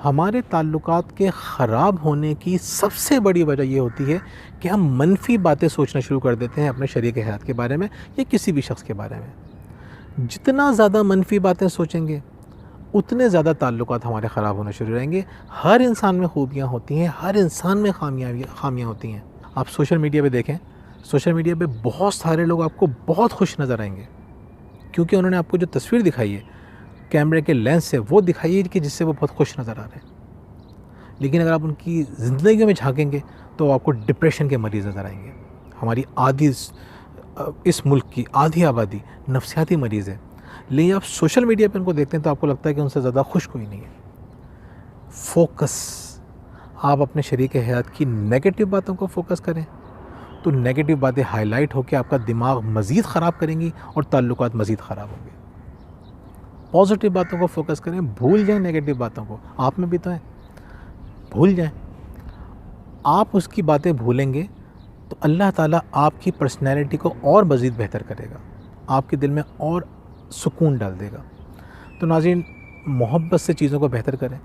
हमारे ताल्लुकात के ख़राब होने की सबसे बड़ी वजह ये होती है कि हम मनफ़ी बातें सोचना शुरू कर देते हैं अपने शरीक हयात के बारे में या किसी भी शख्स के बारे में। जितना ज़्यादा मनफ़ी बातें सोचेंगे उतने ज़्यादा ताल्लुकात हमारे ख़राब होना शुरू रहेंगे। हर इंसान में खूबियाँ होती हैं, हर इंसान में खामियाँ होती हैं। आप सोशल मीडिया पे देखें, सोशल मीडिया पे बहुत सारे लोग आपको बहुत खुश नज़र आएंगे क्योंकि उन्होंने आपको जो तस्वीर दिखाई है कैमरे के लेंस से वो दिखाई है कि जिससे वो बहुत खुश नज़र आ रहे हैं। लेकिन अगर आप उनकी ज़िंदगी में झाँकेंगे तो आपको डिप्रेशन के मरीज़ नज़र आएंगे। हमारी इस मुल्क की आधी आबादी नफ्सियाती मरीज़ है, लेकिन आप सोशल मीडिया पे उनको देखते हैं तो आपको लगता है कि उनसे ज़्यादा खुश कोई नहीं है। फोकस, आप अपने शरीक हयात की नेगेटिव बातों को फोकस करें तो नेगेटिव बातें हाईलाइट होकर आपका दिमाग मज़ीद ख़राब करेंगी और ताल्लुकात मज़ीद ख़राब होंगे। पॉजिटिव बातों को फोकस करें, भूल जाएं नेगेटिव बातों को। आप में भी तो है, भूल जाएं। आप उसकी बातें भूलेंगे तो अल्लाह ताला आपकी पर्सनैलिटी को और मज़ीद बेहतर करेगा, आपके दिल में और सुकून डाल देगा। तो नाज़रीन, मोहब्बत से चीज़ों को बेहतर करें।